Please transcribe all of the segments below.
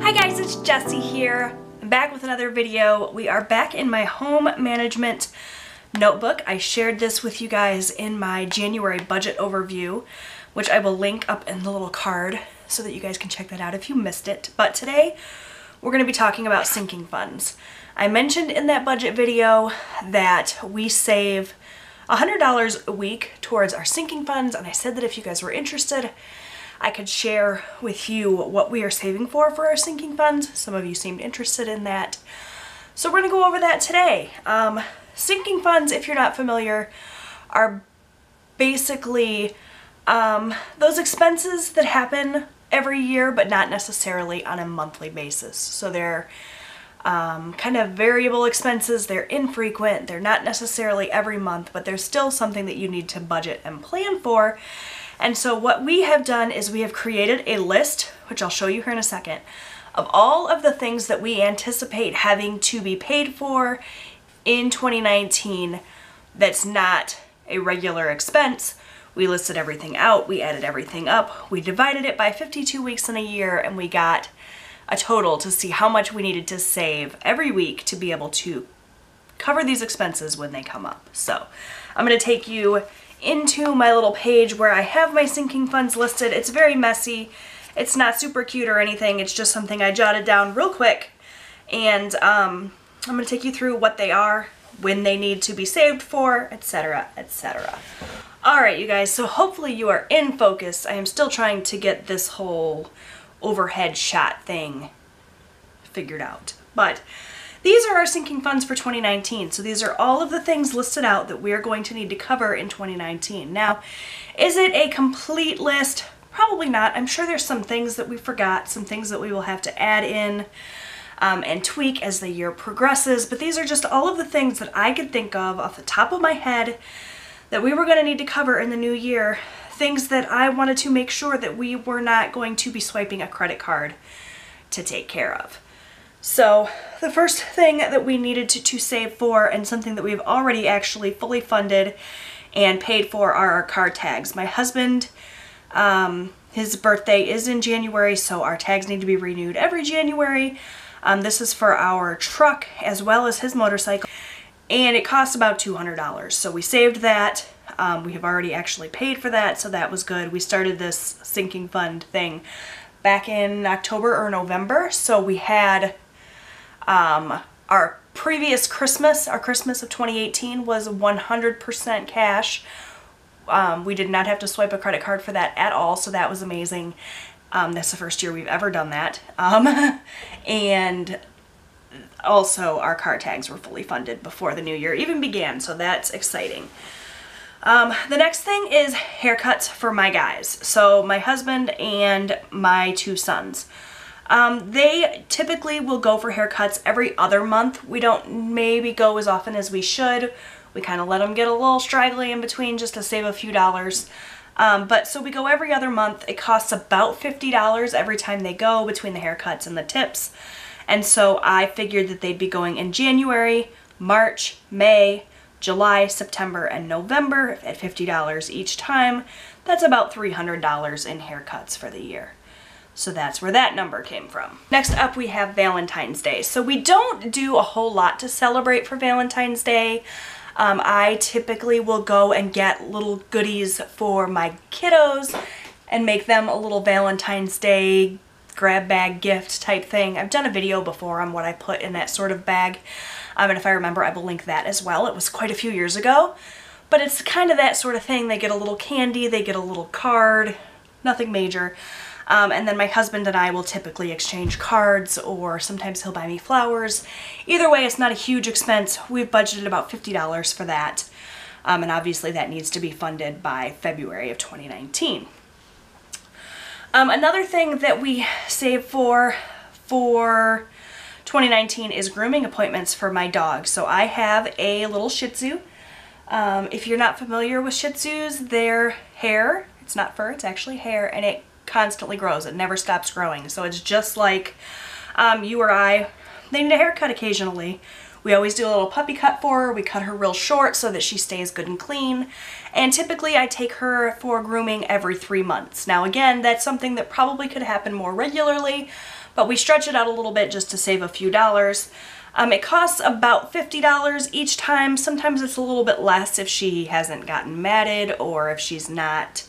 Hi guys, it's Jessie here. I'm back with another video. We are back in my home management notebook. I shared this with you guys in my January budget overview, which I will link up in the little card so that you guys can check that out if you missed it. But today we're going to be talking about sinking funds. I mentioned in that budget video that we save $100 a week towards our sinking funds, and I said that if you guys were interested, I could share with you what we are saving for our sinking funds. Some of you seemed interested in that. So we're going to go over that today. Sinking funds, if you're not familiar, are basically those expenses that happen every year, but not necessarily on a monthly basis. So they're kind of variable expenses. They're infrequent. They're not necessarily every month, but they're still something that you need to budget and plan for. And so what we have done is we have created a list, which I'll show you here in a second, of all of the things that we anticipate having to be paid for in 2019 that's not a regular expense. We listed everything out, we added everything up, we divided it by 52 weeks in a year, and we got a total to see how much we needed to save every week to be able to cover these expenses when they come up. So I'm going to take you into my little page where I have my sinking funds listed. It's very messy. It's not super cute or anything. It's just something I jotted down real quick. And I'm going to take you through what they are, when they need to be saved for, etc., etc. Alright, you guys, so hopefully you are in focus. I am still trying to get this whole overhead shot thing figured out. But these are our sinking funds for 2019. So these are all of the things listed out that we are going to need to cover in 2019. Now, is it a complete list? Probably not. I'm sure there's some things that we forgot, some things that we will have to add in and tweak as the year progresses. But these are just all of the things that I could think of off the top of my head that we were going to need to cover in the new year. Things that I wanted to make sure that we were not going to be swiping a credit card to take care of. So the first thing that we needed to save for, and something that we've already actually fully funded and paid for, are our car tags. My husband, his birthday is in January, so our tags need to be renewed every January. This is for our truck as well as his motorcycle, and it costs about $200. So we saved that. We have already actually paid for that, so that was good. We started this sinking fund thing back in October or November, so we had our previous Christmas, our Christmas of 2018, was 100% cash. We did not have to swipe a credit card for that at all, so that was amazing. That's the first year we've ever done that. And also our car tags were fully funded before the new year even began, so that's exciting. The next thing is haircuts for my guys. So my husband and my two sons. They typically will go for haircuts every other month. We don't maybe go as often as we should. We kind of let them get a little straggly in between just to save a few dollars. But so we go every other month. It costs about $50 every time they go between the haircuts and the tips. And so I figured that they'd be going in January, March, May, July, September, and November at $50 each time. That's about $300 in haircuts for the year. So that's where that number came from. Next up, we have Valentine's Day. So we don't do a whole lot to celebrate for Valentine's Day. I typically will go and get little goodies for my kiddos and make them a little Valentine's Day grab bag gift type thing. I've done a video before on what I put in that sort of bag. And if I remember, I will link that as well. It was quite a few years ago. But it's kind of that sort of thing. They get a little candy, they get a little card, nothing major. And then my husband and I will typically exchange cards, or sometimes he'll buy me flowers. Either way, it's not a huge expense. We've budgeted about $50 for that. And obviously that needs to be funded by February of 2019. Another thing that we save for 2019 is grooming appointments for my dog. So I have a little Shih Tzu. If you're not familiar with Shih Tzus, their hair, it's not fur, it's actually hair, and it constantly grows. It never stops growing. So it's just like you or I. They need a haircut occasionally. We always do a little puppy cut for her. We cut her real short so that she stays good and clean. And typically I take her for grooming every 3 months. Now again, that's something that probably could happen more regularly, but we stretch it out a little bit just to save a few dollars. It costs about $50 each time. Sometimes it's a little bit less if she hasn't gotten matted or if she's not,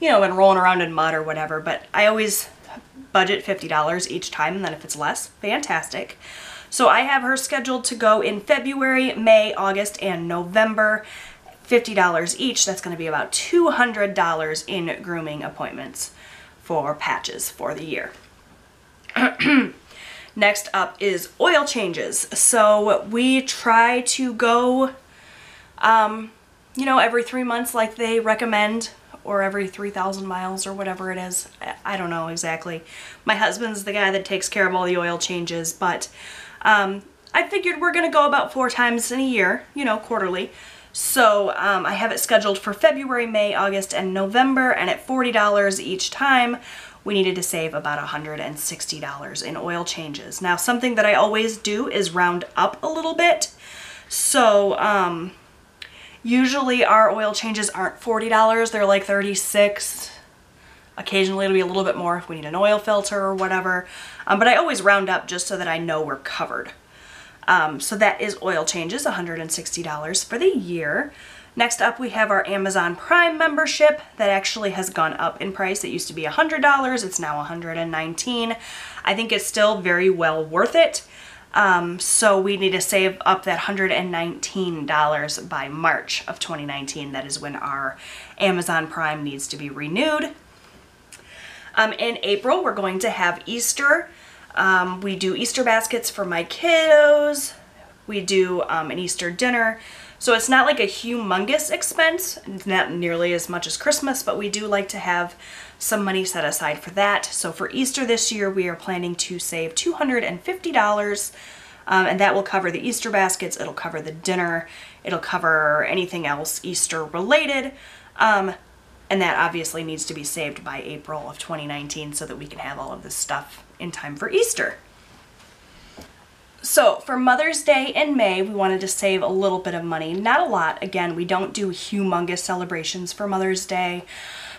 you know, been rolling around in mud or whatever, but I always budget $50 each time, and then if it's less, fantastic. So I have her scheduled to go in February, May, August, and November. $50 each. That's going to be about $200 in grooming appointments for patches for the year. Next up is oil changes. So we try to go, you know, every 3 months like they recommend, or every 3,000 miles or whatever it is. I don't know exactly. My husband's the guy that takes care of all the oil changes, but I figured we're going to go about 4 times in a year, you know, quarterly. So I have it scheduled for February, May, August, and November, and at $40 each time, we needed to save about $160 in oil changes. Now, something that I always do is round up a little bit. So usually our oil changes aren't $40, they're like $36. Occasionally it'll be a little bit more if we need an oil filter or whatever. But I always round up just so that I know we're covered. So that is oil changes, $160 for the year. Next up, we have our Amazon Prime membership that actually has gone up in price. It used to be $100, it's now $119. I think it's still very well worth it. So we need to save up that $119 by March of 2019. That is when our Amazon Prime needs to be renewed. In April, we're going to have Easter. We do Easter baskets for my kiddos. We do an Easter dinner. So it's not like a humongous expense, not nearly as much as Christmas, but we do like to have some money set aside for that. So for Easter this year, we are planning to save $250, and that will cover the Easter baskets, it'll cover the dinner, it'll cover anything else Easter related, and that obviously needs to be saved by April of 2019 so that we can have all of this stuff in time for Easter. So for Mother's Day in May, we wanted to save a little bit of money. Not a lot. Again, we don't do humongous celebrations for Mother's Day,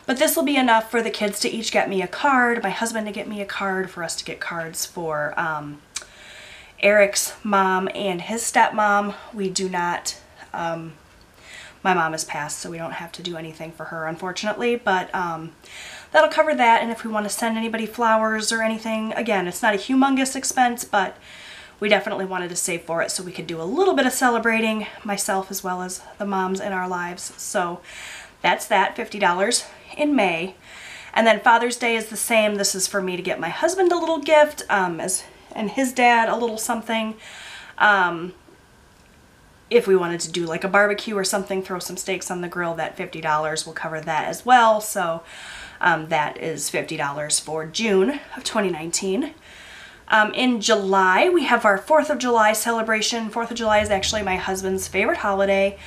but this will be enough for the kids to each get me a card, my husband to get me a card, for us to get cards for Eric's mom and his stepmom. We do not, my mom has passed, so we don't have to do anything for her, unfortunately, but that'll cover that. And if we want to send anybody flowers or anything, again, it's not a humongous expense, but we definitely wanted to save for it so we could do a little bit of celebrating, myself as well as the moms in our lives. So that's that, $50 in May. And then Father's Day is the same. This is for me to get my husband a little gift, and his dad a little something. If we wanted to do like a barbecue or something, throw some steaks on the grill, that $50 will cover that as well. So that is $50 for June of 2019. In July, we have our 4th of July celebration. 4th of July is actually my husband's favorite holiday.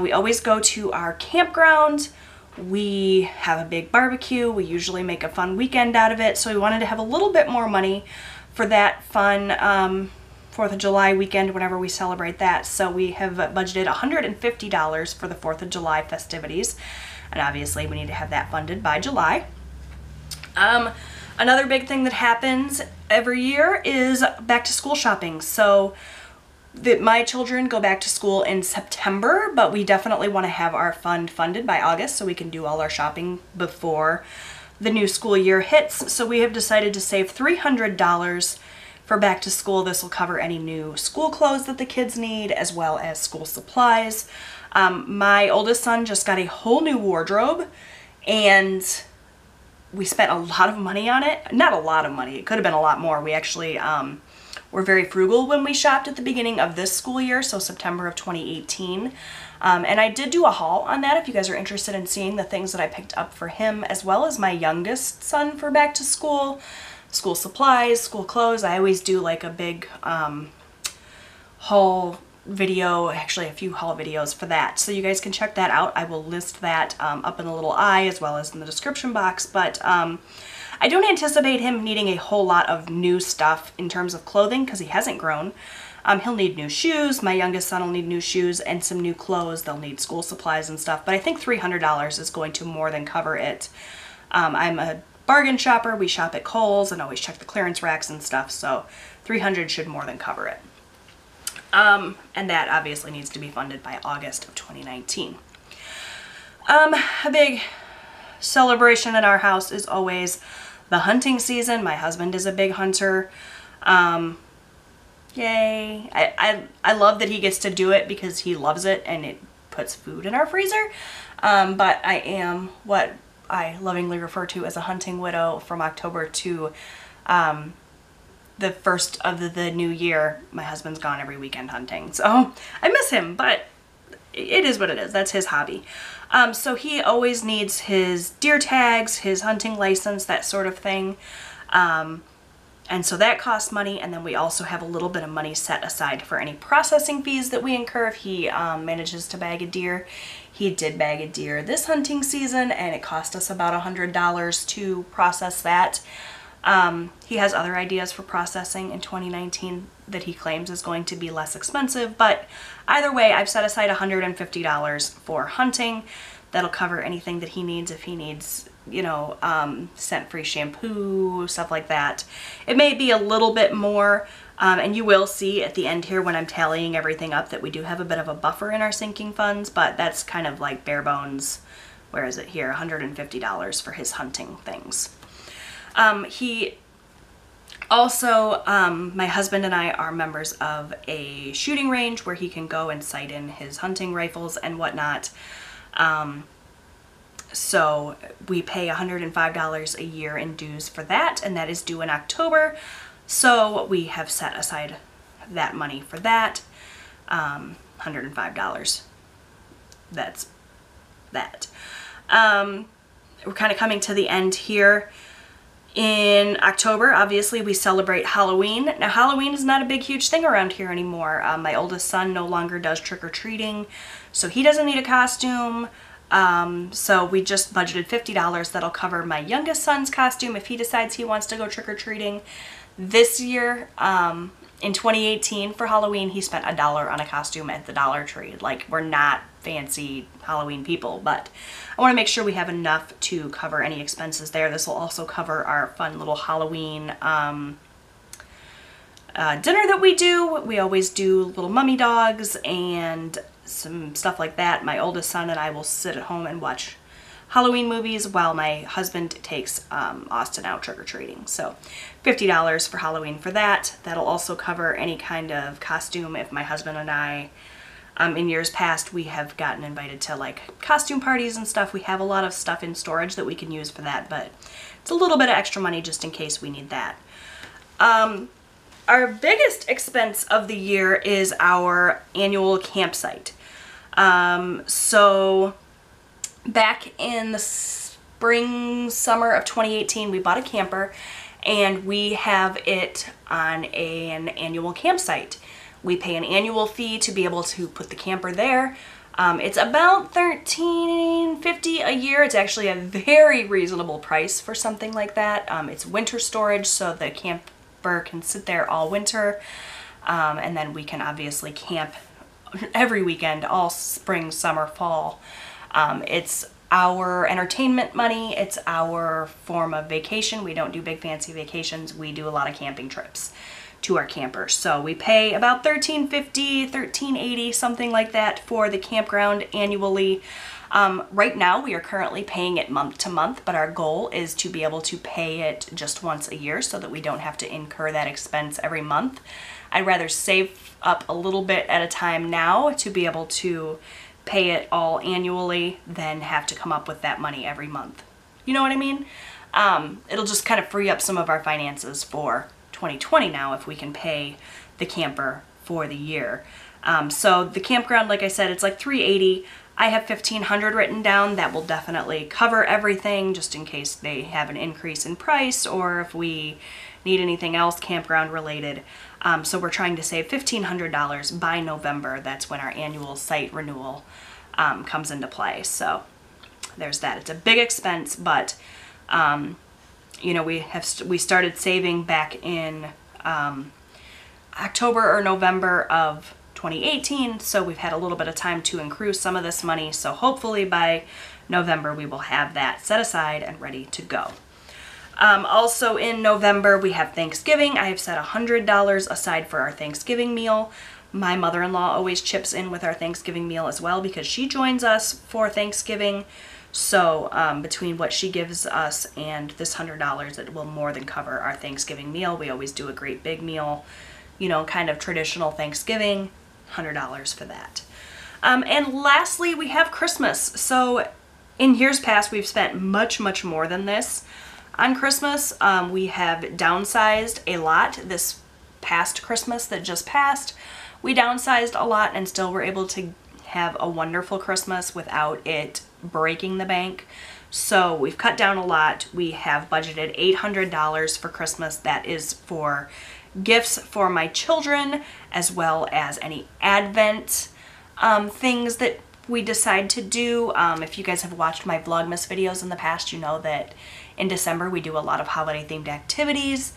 We always go to our campground. We have a big barbecue. We usually make a fun weekend out of it. So we wanted to have a little bit more money for that fun 4th of July weekend whenever we celebrate that. So we have budgeted $150 for the 4th of July festivities. And obviously we need to have that funded by July. Another big thing that happens every year is back to school shopping. So my children go back to school in September, but we definitely want to have our fund funded by August so we can do all our shopping before the new school year hits. So we have decided to save $300 for back to school. This will cover any new school clothes that the kids need as well as school supplies. My oldest son just got a whole new wardrobe, and we spent a lot of money on it. Not a lot of money. It could have been a lot more. We actually were very frugal when we shopped at the beginning of this school year, so September of 2018. And I did do a haul on that if you guys are interested in seeing the things that I picked up for him as well as my youngest son for back to school. School supplies, school clothes. I always do like a big haul video, actually a few haul videos for that. So you guys can check that out. I will list that up in the little eye as well as in the description box. But I don't anticipate him needing a whole lot of new stuff in terms of clothing because he hasn't grown. He'll need new shoes. My youngest son will need new shoes and some new clothes. They'll need school supplies and stuff, but I think $300 is going to more than cover it. I'm a bargain shopper. We shop at Kohl's and always check the clearance racks and stuff, so $300 should more than cover it. And that obviously needs to be funded by August of 2019. A big celebration in our house is always the hunting season. My husband is a big hunter. Yay. I love that he gets to do it because he loves it and it puts food in our freezer. But I am what I lovingly refer to as a hunting widow from October to the first of the new year. My husband's gone every weekend hunting, so I miss him, but it is what it is. That's his hobby. So he always needs his deer tags, his hunting license, that sort of thing. And so that costs money, and then we also have a little bit of money set aside for any processing fees that we incur if he manages to bag a deer. He did bag a deer this hunting season, and it cost us about $100 to process that. He has other ideas for processing in 2019 that he claims is going to be less expensive, but either way, I've set aside $150 for hunting. That'll cover anything that he needs if he needs, you know, scent-free shampoo, stuff like that. It may be a little bit more, and you will see at the end here when I'm tallying everything up that we do have a bit of a buffer in our sinking funds, but that's kind of like bare bones. Where is it here? $150 for his hunting things. He also, my husband and I are members of a shooting range where he can go and sight in his hunting rifles and whatnot. So we pay $105 a year in dues for that, and that is due in October. So we have set aside that money for that, $105. That's that. We're kind of coming to the end here. In October, obviously, we celebrate Halloween. Now, Halloween is not a big, huge thing around here anymore. My oldest son no longer does trick-or-treating, so he doesn't need a costume. So we just budgeted $50 that'll cover my youngest son's costume if he decides he wants to go trick-or-treating. This year, in 2018 for Halloween, he spent $1 on a costume at the Dollar Tree. Like, we're not fancy Halloween people, but I want to make sure we have enough to cover any expenses there. This will also cover our fun little Halloween dinner that we do. We always do little mummy dogs and some stuff like that. My oldest son and I will sit at home and watch Halloween movies while my husband takes Austin out trick-or-treating. So $50 for Halloween for that. That'll also cover any kind of costume if my husband and I, in years past, we have gotten invited to like costume parties and stuff. We have a lot of stuff in storage that we can use for that, but it's a little bit of extra money just in case we need that. Our biggest expense of the year is our annual campsite. So back in the spring, summer of 2018, we bought a camper and we have it on an annual campsite. We pay an annual fee to be able to put the camper there. It's about $13.50 a year. It's actually a very reasonable price for something like that. It's winter storage, so the camper can sit there all winter. And then we can obviously camp every weekend, all spring, summer, fall. It's our entertainment money. It's our form of vacation. We don't do big fancy vacations. We do a lot of camping trips to our campers. So we pay about $13.50, $13.80, something like that for the campground annually. Right now we are currently paying it month to month, but our goal is to be able to pay it just once a year so that we don't have to incur that expense every month. I'd rather save up a little bit at a time now to be able to pay it all annually than have to come up with that money every month. You know what I mean? It'll just kind of free up some of our finances for 2020 now if we can pay the camper for the year. So the campground, like I said, it's like $380. I have $1,500 written down. That will definitely cover everything just in case they have an increase in price or if we need anything else campground related. So we're trying to save $1,500 by November. That's when our annual site renewal comes into play. So there's that. It's a big expense, but you know, we started saving back in October or November of 2018, so we've had a little bit of time to accrue some of this money. So hopefully by November we will have that set aside and ready to go. Also in November we have Thanksgiving. I have set $100 aside for our Thanksgiving meal. My mother-in-law always chips in with our Thanksgiving meal as well because she joins us for Thanksgiving. So between what she gives us and this $100, it will more than cover our Thanksgiving meal. We always do a great big meal, you know, kind of traditional Thanksgiving, $100 for that. And lastly, we have Christmas. So in years past, we've spent much, much more than this on Christmas. We have downsized a lot this past Christmas that just passed. We downsized a lot and still were able to have a wonderful Christmas without it breaking the bank. So we've cut down a lot. We have budgeted $800 for Christmas. That is for gifts for my children, as well as any Advent things that we decide to do. If you guys have watched my Vlogmas videos in the past, you know that in December we do a lot of holiday themed activities.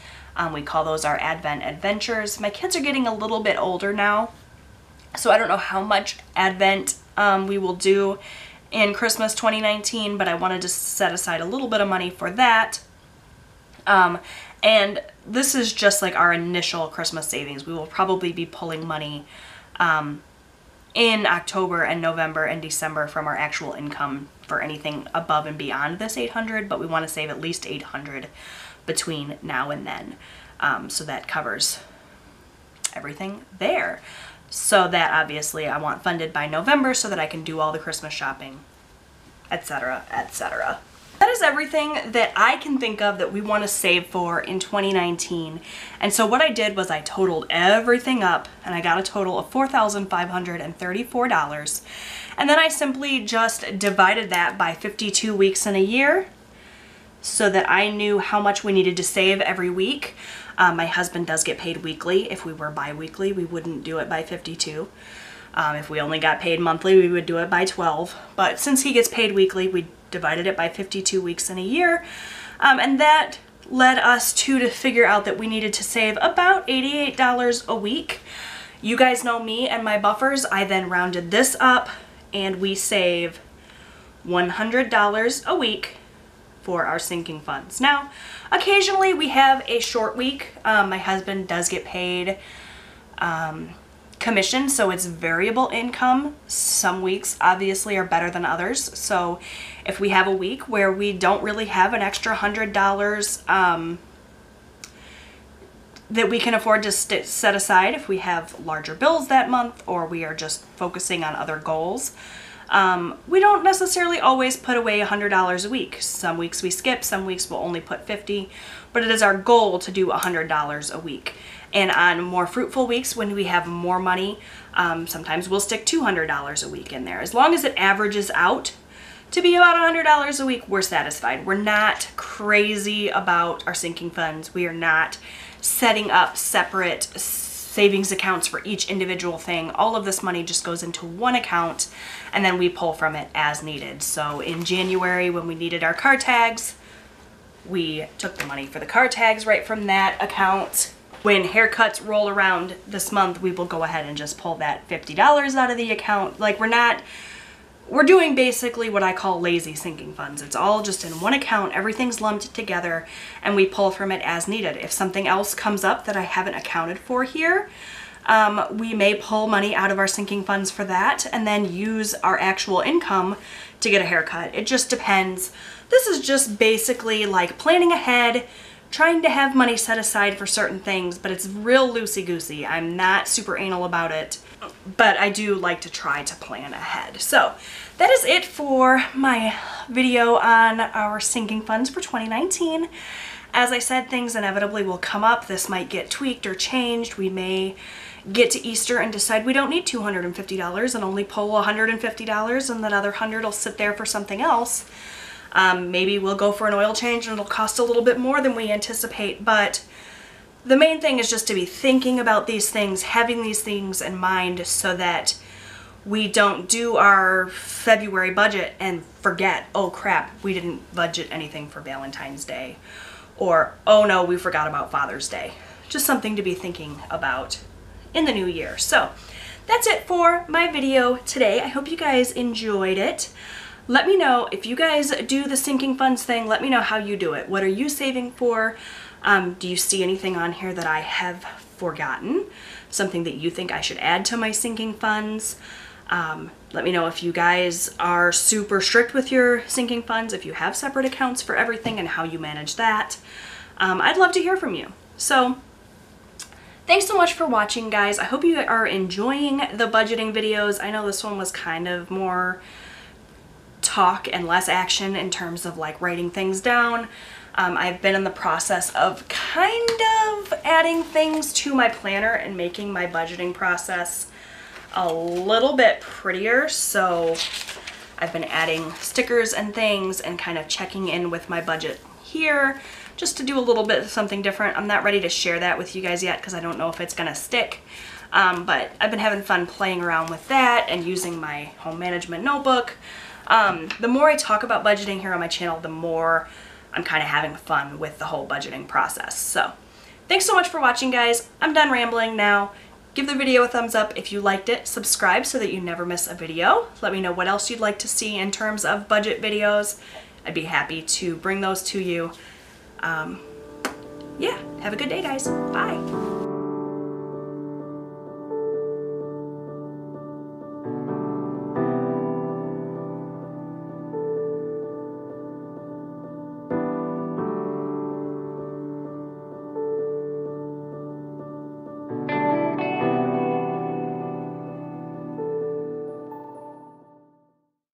We call those our Advent adventures. My kids are getting a little bit older now, so I don't know how much Advent we will do in Christmas 2019, but I wanted to set aside a little bit of money for that. And this is just like our initial Christmas savings. We will probably be pulling money in October and November and December from our actual income for anything above and beyond this $800, but we want to save at least $800 between now and then. So that covers everything there. So that obviously I want funded by November so that I can do all the Christmas shopping, etc., etc. That is everything that I can think of that we want to save for in 2019. And so what I did was I totaled everything up and I got a total of $4,534. And then I simply just divided that by 52 weeks in a year so that I knew how much we needed to save every week. My husband does get paid weekly. If we were bi-weekly, we wouldn't do it by 52. If we only got paid monthly, we would do it by 12. But since he gets paid weekly, we divided it by 52 weeks in a year. And that led us to figure out that we needed to save about $88 a week. You guys know me and my buffers. I then rounded this up and we save $100 a week for our sinking funds. Now, occasionally we have a short week. My husband does get paid commission, so it's variable income. Some weeks obviously are better than others. So if we have a week where we don't really have an extra $100 that we can afford to set aside, if we have larger bills that month or we are just focusing on other goals, we don't necessarily always put away $100 a week. Some weeks we skip, some weeks we'll only put $50, but it is our goal to do $100 a week. And on more fruitful weeks when we have more money, sometimes we'll stick $200 a week in there. As long as it averages out to be about $100 a week, we're satisfied. We're not crazy about our sinking funds. We are not setting up separate savings accounts for each individual thing. All of this money just goes into one account and then we pull from it as needed. So in January when we needed our car tags, we took the money for the car tags right from that account. When haircuts roll around this month, we will go ahead and just pull that $50 out of the account. Like we're doing basically what I call lazy sinking funds. It's all just in one account, everything's lumped together, and we pull from it as needed. If something else comes up that I haven't accounted for here, we may pull money out of our sinking funds for that and then use our actual income to get a haircut. It just depends. This is just basically like planning ahead, trying to have money set aside for certain things, but it's real loosey-goosey. I'm not super anal about it, but I do like to try to plan ahead. So that is it for my video on our sinking funds for 2019. As I said, things inevitably will come up. This might get tweaked or changed. We may get to Easter and decide we don't need $250 and only pull $150, and that other $100 will sit there for something else. Maybe we'll go for an oil change and it'll cost a little bit more than we anticipate, but the main thing is just to be thinking about these things, having these things in mind so that we don't do our February budget and forget, oh crap, we didn't budget anything for Valentine's Day, or oh no, we forgot about Father's Day. Just something to be thinking about in the new year. So that's it for my video today. I hope you guys enjoyed it. Let me know if you guys do the sinking funds thing. Let me know how you do it. What are you saving for? Do you see anything on here that I have forgotten? Something that you think I should add to my sinking funds? Let me know if you guys are super strict with your sinking funds, if you have separate accounts for everything and how you manage that. I'd love to hear from you. So thanks so much for watching, guys. I hope you are enjoying the budgeting videos. I know this one was kind of more talk and less action in terms of like writing things down. I've been in the process of kind of adding things to my planner and making my budgeting process a little bit prettier. So I've been adding stickers and things and kind of checking in with my budget here just to do a little bit of something different. I'm not ready to share that with you guys yet because I don't know if it's gonna stick. But I've been having fun playing around with that and using my home management notebook. The more I talk about budgeting here on my channel, the more I'm kind of having fun with the whole budgeting process. So thanks so much for watching, guys. I'm done rambling now. Give the video a thumbs up if you liked it. Subscribe so that you never miss a video. Let me know what else you'd like to see in terms of budget videos. I'd be happy to bring those to you. Yeah, have a good day, guys. Bye.